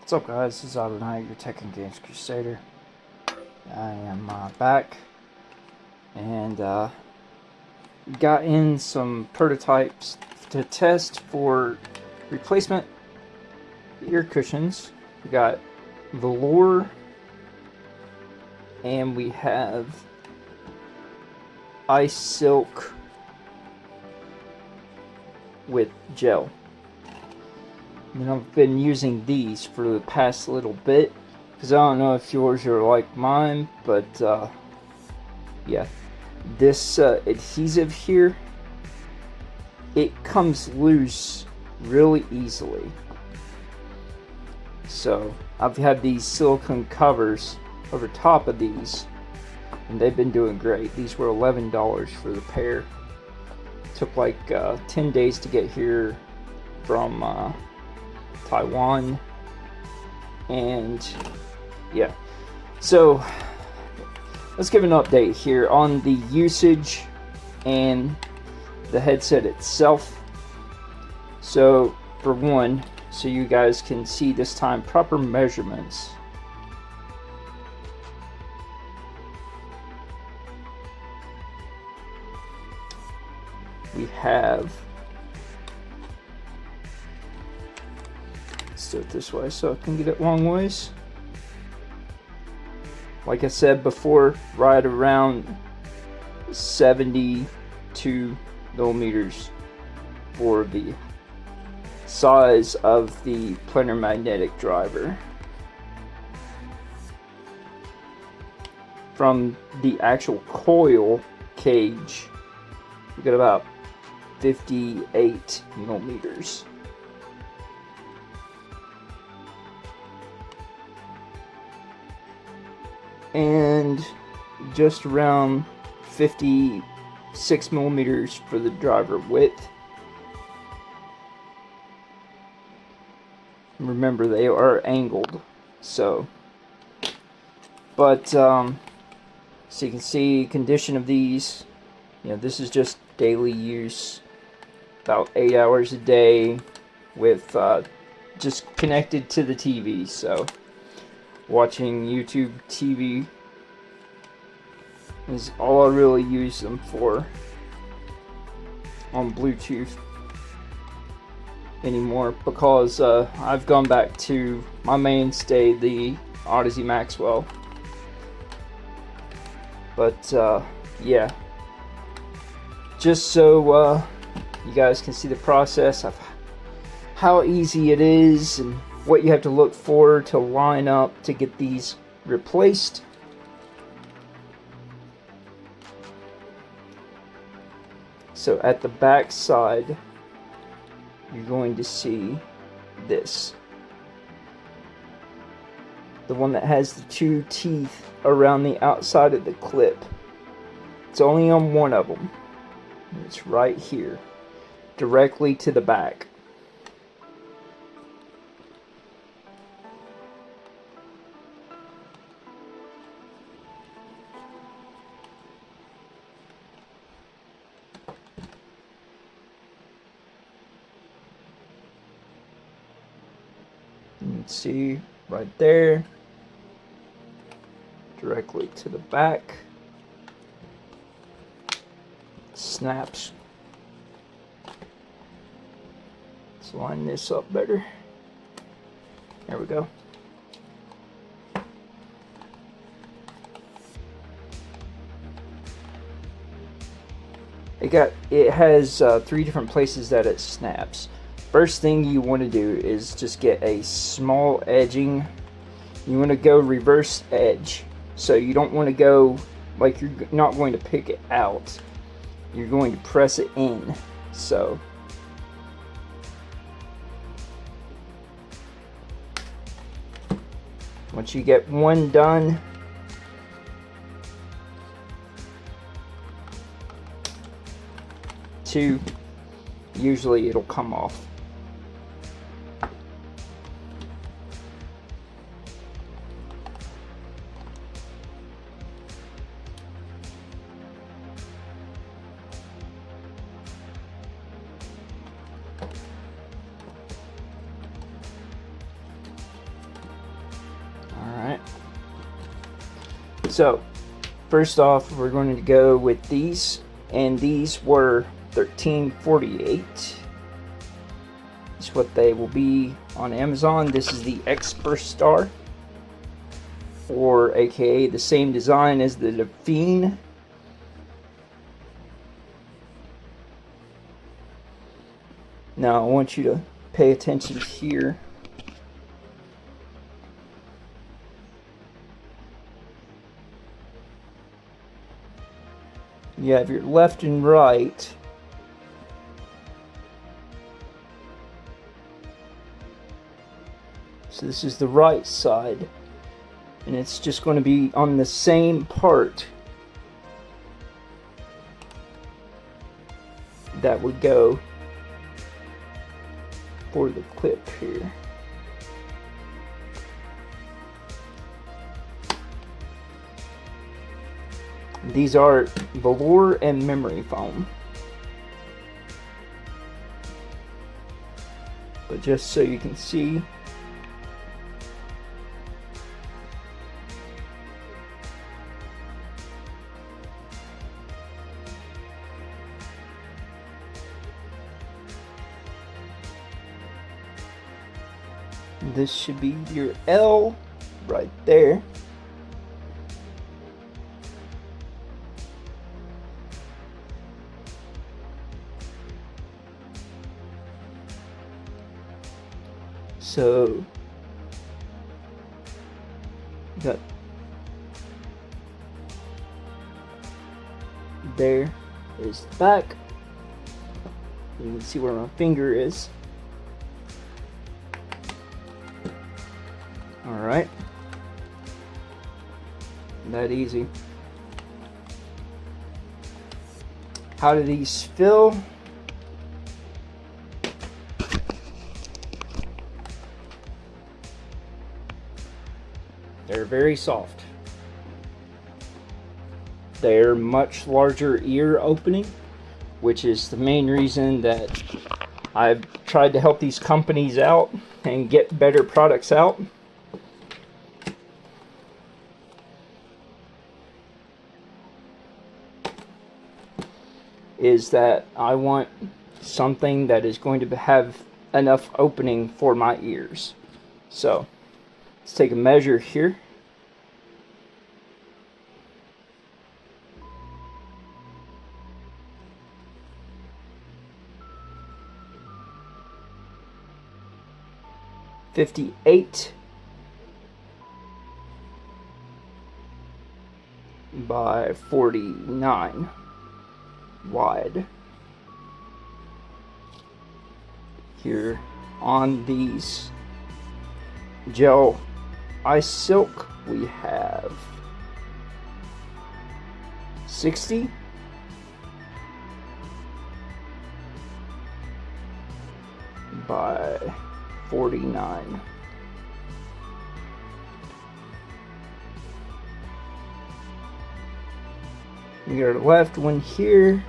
What's up, guys? This is Adonai, your Tech and Games Crusader. I am back and got in some prototypes to test for replacement ear cushions. We got velour and we have ice silk with gel. And I've been using these for the past little bit, because I don't know if yours are like mine, but yeah, this adhesive here, it comes loose really easily. So I've had these silicone covers over top of these, and they've been doing great. These were $11 for the pair. Took like 10 days to get here from Taiwan, and yeah, so let's give an update here on the usage and the headset itself. So for one, so you guys can see this time proper measurements. We have, let's do it this way so I can get it long ways. Like I said before, right around 72 millimeters for the size of the planar magnetic driver. From the actual coil cage, we got about 58 millimeters. And just around 56 millimeters for the driver width. Remember, they are angled, so. But so you can see condition of these. You know, this is just daily use, about 8 hours a day, with just connected to the TV. So watching YouTube TV is all I really use them for on Bluetooth anymore, because I've gone back to my mainstay, the Odyssey Maxwell. But yeah, just so you guys can see the process of how easy it is and what you have to look for to line up to get these replaced. So at the back side, you're going to see this. The one that has the two teeth around the outside of the clip. It's only on one of them. It's right here, directly to the back. You can see right there, directly to the back. Snaps. Let's line this up better. There we go. It has 3 different places that it snaps. First thing you want to do is just get a small edging. You want to go reverse edge. So you don't want to go like you're not going to pick it out. You're going to press it in. So once you get one done, two, usually it'll come off. So first off, we're going to go with these, and these were $13.48. It's what they will be on Amazon. This is the Expert Star, or aka the same design as the Fiend. Now I want you to pay attention here. You have your left and right. So this is the right side, and it's just going to be on the same part that would go for the clip here. These are velour and memory foam. But just so you can see, this should be your L right there. So got there is the back. You can see where my finger is. Alright. That easy. How do these feel? They're very soft. They're much larger ear opening, which is the main reason that I've tried to help these companies out and get better products out. Is that I want something that is going to have enough opening for my ears. So let's take a measure here. $58 by 49 wide. Here on these gel ice silk we have 60 by 49. We got a left one here.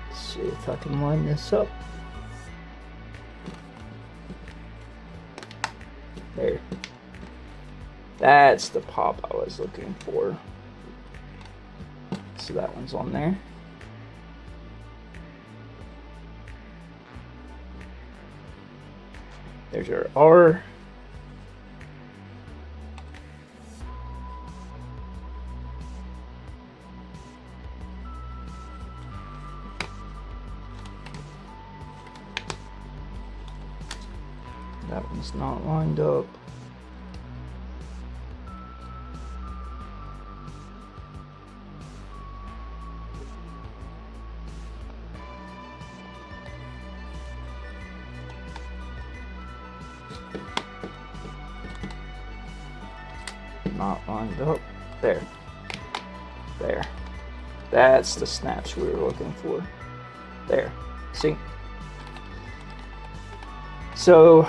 Let's see if I can line this up. There. That's the pop I was looking for. So that one's on there. There's our R. That one's not lined up. Not lined up. There. There. That's the snaps we were looking for. There. See? So,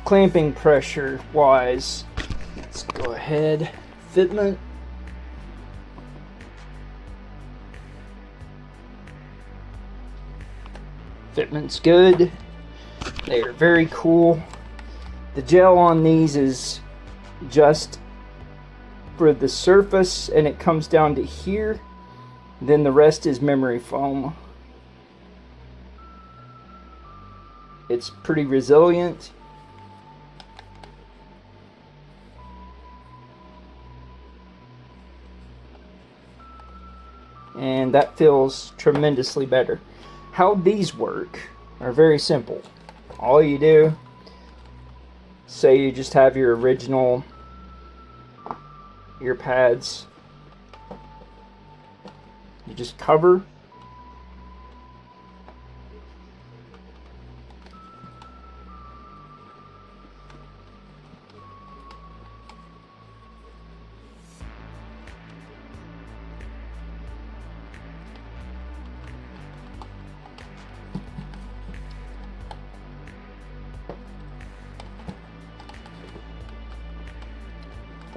clamping pressure wise, let's go ahead. Fitment. Fitment's good. They are very cool. The gel on these is just for the surface, and it comes down to here. Then the rest is memory foam. It's pretty resilient. And that feels tremendously better. How these work are very simple. All you do, say you just have your original ear pads, you just cover.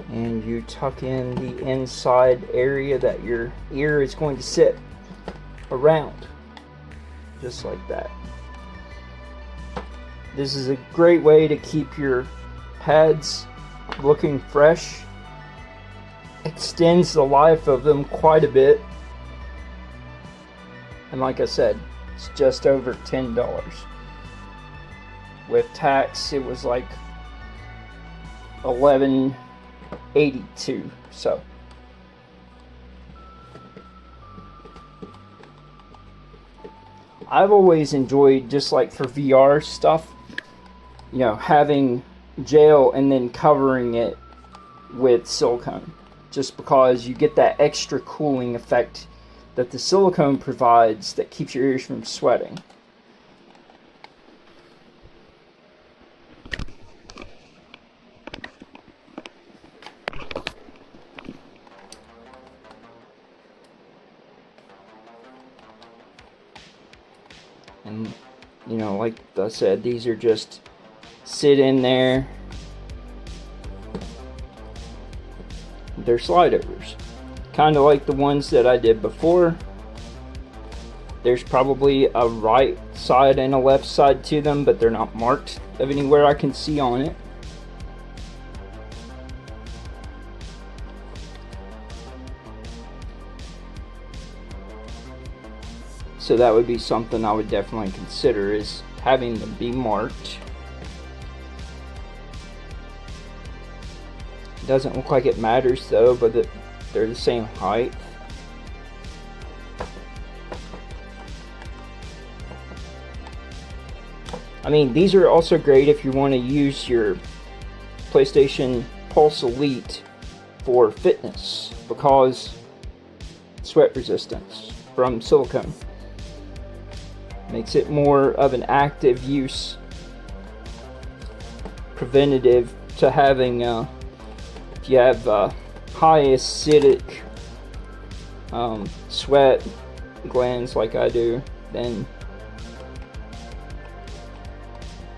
And you tuck in the inside area that your ear is going to sit around, just like that. This is a great way to keep your pads looking fresh. Extends the life of them quite a bit. And like I said, it's just over $10. With tax, it was like $11.82. So I've always enjoyed, just like for VR stuff, you know, having gel and then covering it with silicone, just because you get that extra cooling effect that the silicone provides that keeps your ears from sweating. And, you know, like I said, these are just sit in there. They're slide overs. Kind of like the ones that I did before. There's probably a right side and a left side to them, but they're not marked of anywhere I can see on it. So that would be something I would definitely consider, is having them be marked. It doesn't look like it matters though, but they're the same height. I mean, these are also great if you want to use your PlayStation Pulse Elite for fitness, because sweat resistance from silicone makes it more of an active use, preventative to having, if you have high acidic sweat glands like I do, then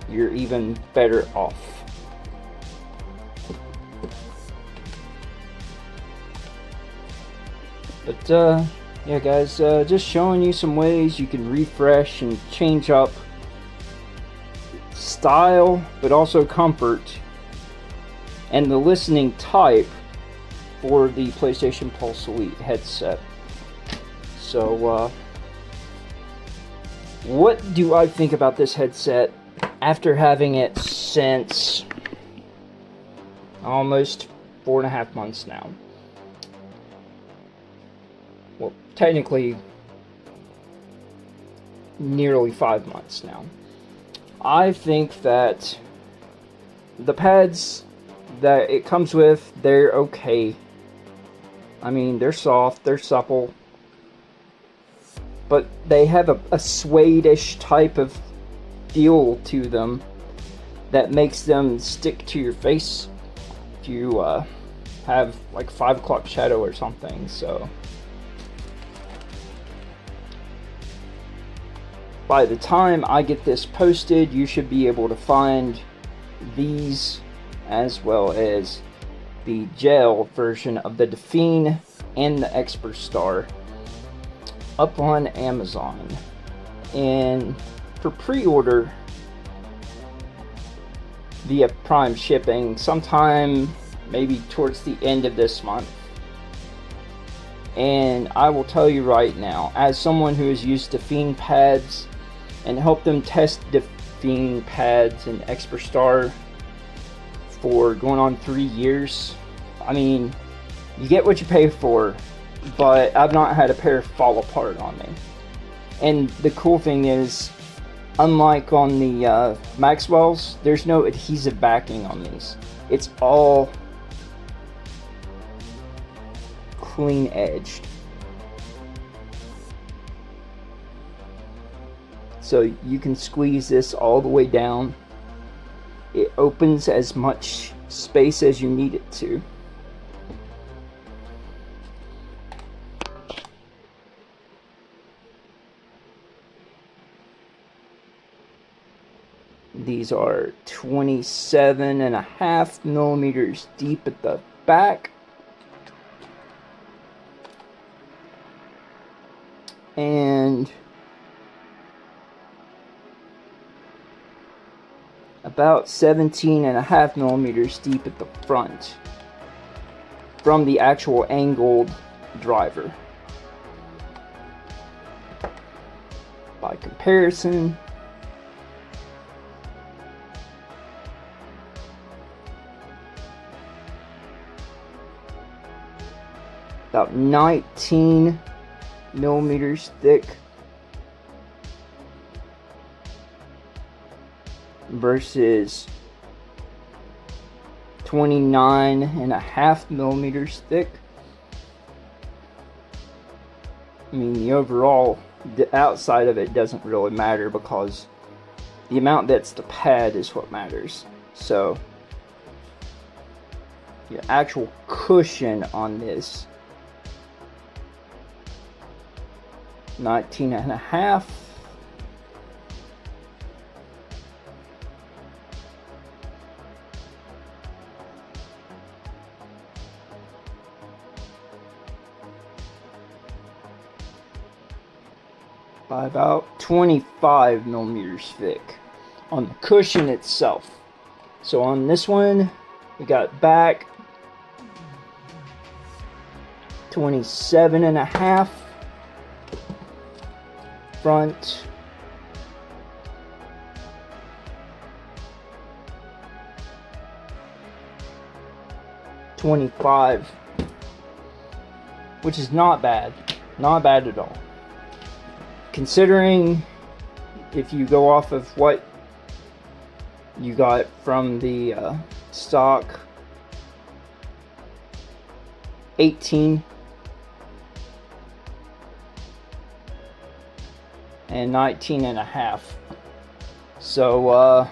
you're even better off. But yeah guys, just showing you some ways you can refresh and change up style, but also comfort and the listening type for the PlayStation Pulse Elite headset. So what do I think about this headset after having it since almost 4.5 months now? Well, technically nearly 5 months now. I think that the pads that it comes with, they're okay. I mean, they're soft, they're supple, but they have a suede-ish type of feel to them that makes them stick to your face if you have like 5 o'clock shadow or something. So by the time I get this posted, you should be able to find these, as well as the gel version of the Define and the Expert Star, up on Amazon. And for pre-order via Prime shipping sometime maybe towards the end of this month. And I will tell you right now, as someone who is used to Fiend pads and helped them test the Fiend pads and Expert Star for going on 3 years, I mean, you get what you pay for, but I've not had a pair fall apart on me. And the cool thing is, unlike on the Maxwell's, there's no adhesive backing on these. It's all clean edged. So you can squeeze this all the way down. It opens as much space as you need it to. These are 27.5 millimeters deep at the back. And about 17.5 millimeters deep at the front from the actual angled driver. By comparison, about 19 millimeters thick versus 29.5 millimeters thick. I mean, the overall, the outside of it doesn't really matter because the amount that's the pad is what matters. So the actual cushion on this, 19.5. By about 25 millimeters thick on the cushion itself. So on this one, we got back 27.5, front 25, which is not bad at all, considering if you go off of what you got from the stock 18 and 19.5. So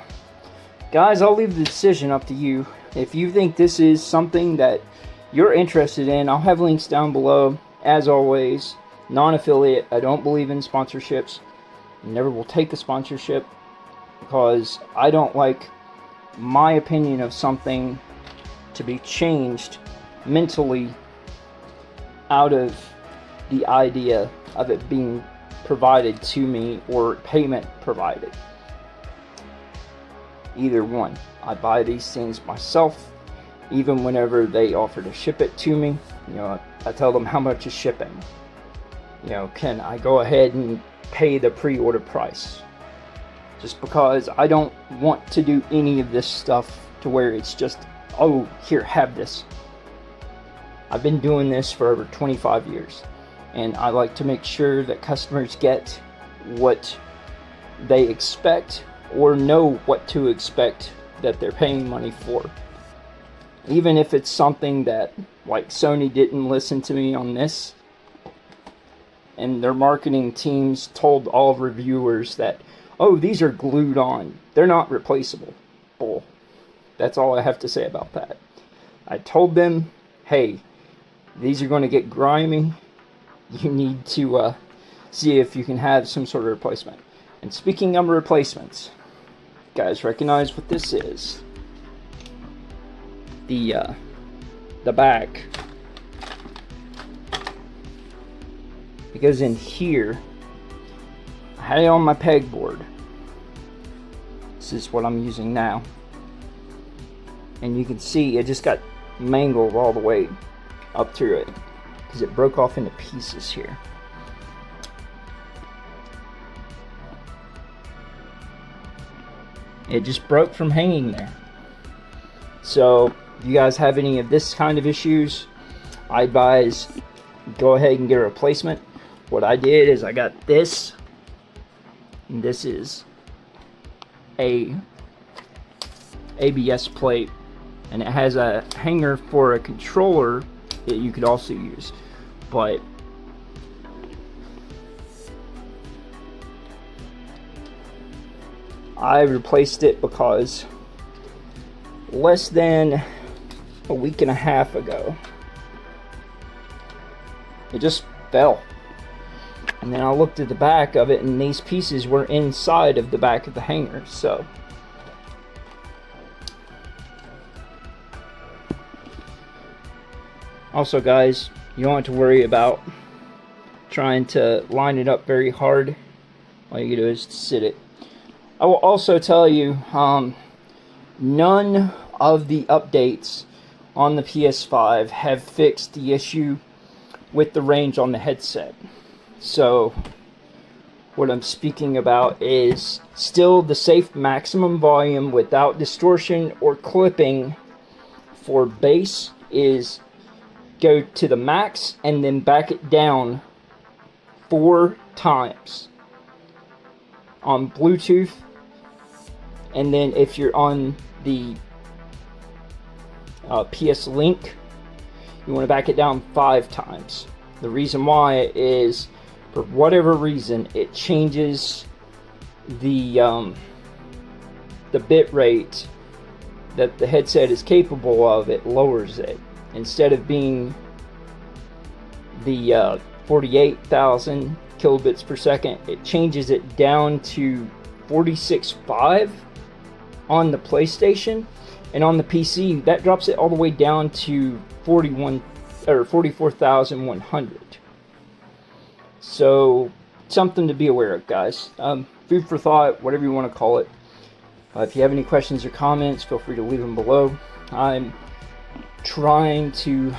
guys, I'll leave the decision up to you. If you think this is something that you're interested in, I'll have links down below. As always, non-affiliate. I don't believe in sponsorships. Never will take a sponsorship because I don't like my opinion of something to be changed mentally out of the idea of it being provided to me or payment provided. Either one. I buy these things myself, even whenever they offer to ship it to me. You know, I tell them how much is shipping. You know, can I go ahead and pay the pre-order price? Just because I don't want to do any of this stuff to where it's just, oh, here, have this. I've been doing this for over 25 years, and I like to make sure that customers get what they expect or know what to expect that they're paying money for. Even if it's something that, like, Sony didn't listen to me on this, and their marketing teams told all reviewers that, oh, these are glued on, they're not replaceable. Bull. That's all I have to say about that. I told them, hey, these are going to get grimy. You need to see if you can have some sort of replacement. And speaking of replacements, you guys recognize what this is? The back. Because in here, I had it on my pegboard. This is what I'm using now. And you can see it just got mangled all the way up through it because it broke off into pieces here. It just broke from hanging there. So if you guys have any of this kind of issues, I advise go ahead and get a replacement. What I did is I got this, and this is a ABS plate, and it has a hanger for a controller that you could also use, but I replaced it because less than a week and a half ago it just fell, and then I looked at the back of it and these pieces were inside of the back of the hanger. So also, guys, you don't have to worry about trying to line it up very hard. All you do is sit it. I will also tell you, none of the updates on the PS5 have fixed the issue with the range on the headset. So what I'm speaking about is still the safe maximum volume without distortion or clipping for bass is go to the max and then back it down 4 times on Bluetooth. And then if you're on the PS Link, you want to back it down 5 times. The reason why is, for whatever reason, it changes the bit rate that the headset is capable of. It lowers it. Instead of being the 48,000 kilobits per second, it changes it down to 46.5 on the PlayStation, and on the PC that drops it all the way down to 44,100. So something to be aware of, guys. Food for thought, whatever you want to call it. If you have any questions or comments, feel free to leave them below. I'm trying to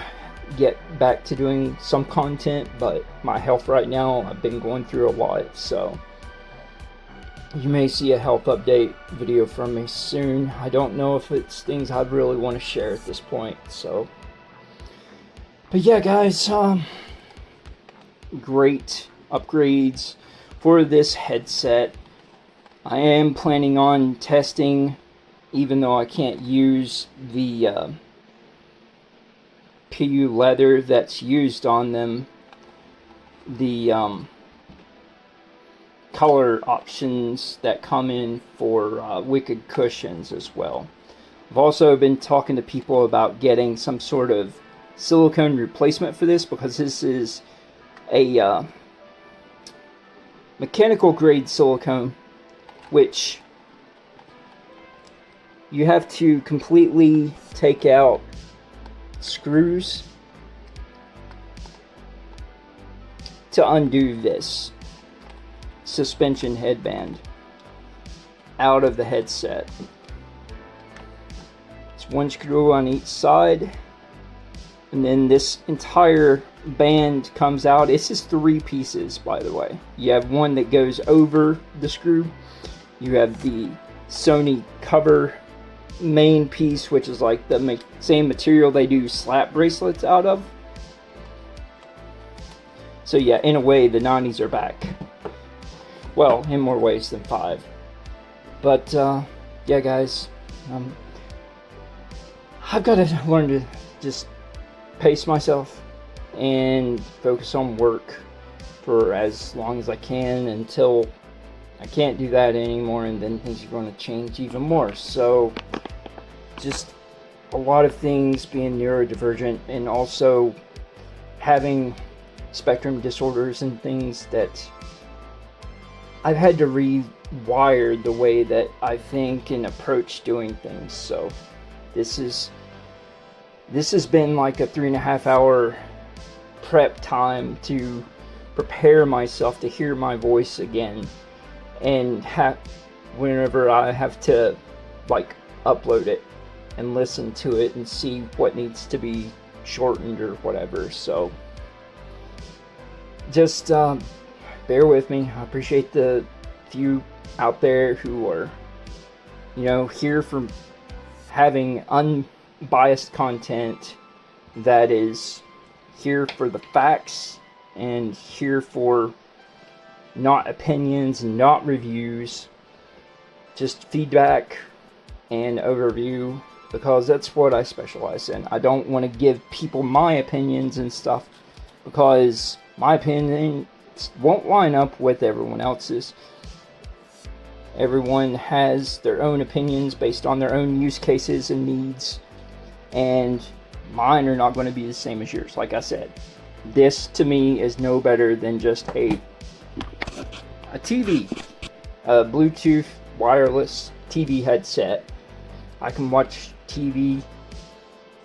get back to doing some content, but my health right now, I've been going through a lot, so you may see a health update video from me soon. I don't know if it's things I'd really want to share at this point, so. But yeah, guys, great upgrades for this headset. I am planning on testing, even though I can't use the PU leather that's used on them, the color options that come in for Wicked cushions as well. I've also been talking to people about getting some sort of silicone replacement for this, because this is a mechanical grade silicone, which you have to completely take out screws to undo this suspension headband out of the headset. It's 1 screw on each side, and then this entire band comes out. This is 3 pieces, by the way. You have one that goes over the screw. You have the Sony cover main piece, which is like the same material they do slap bracelets out of. So yeah, in a way, the 90s are back. Well, in more ways than 5. But yeah, guys, I've got to learn to just pace myself and focus on work for as long as I can, until I can't do that anymore, and then things are going to change even more. So just a lot of things being neurodivergent, and also having spectrum disorders and things, that I've had to rewire the way that I think and approach doing things. So this has been like a 3.5 hour prep time to prepare myself to hear my voice again, and whenever I have to like upload it and listen to it and see what needs to be shortened or whatever. So just bear with me. I appreciate the few out there who are, you know, here for having unbiased content that is here for the facts and here for not opinions and not reviews, just feedback and overview, because that's what I specialize in. I don't want to give people my opinions and stuff, because my opinion won't line up with everyone else's. Everyone has their own opinions based on their own use cases and needs, and mine are not going to be the same as yours. Like I said, this to me is no better than just a TV, a Bluetooth wireless TV headset. I can watch TV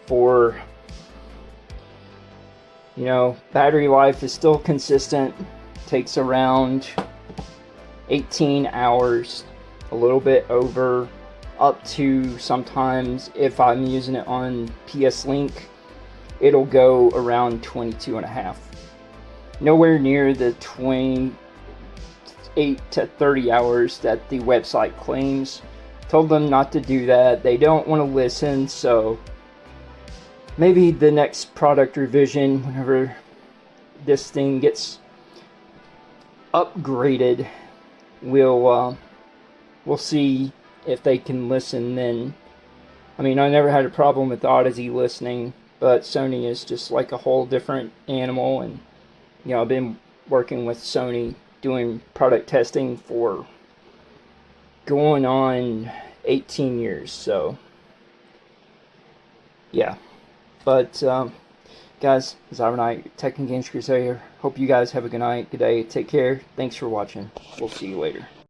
for, you know, battery life is still consistent, takes around 18 hours, a little bit over, up to sometimes if I'm using it on PS Link, it'll go around 22 and a half. Nowhere near the 28 to 30 hours that the website claims. Told them not to do that. They don't want to listen, so maybe the next product revision, whenever this thing gets upgraded, we'll see if they can listen then. I mean, I never had a problem with Odyssey listening, but Sony is just like a whole different animal. And you know, I've been working with Sony doing product testing for going on 18 years, so yeah. But guys, it's Night, Tech and Games Crusader. Hope you guys have a good night, good day, take care, thanks for watching, we'll see you later.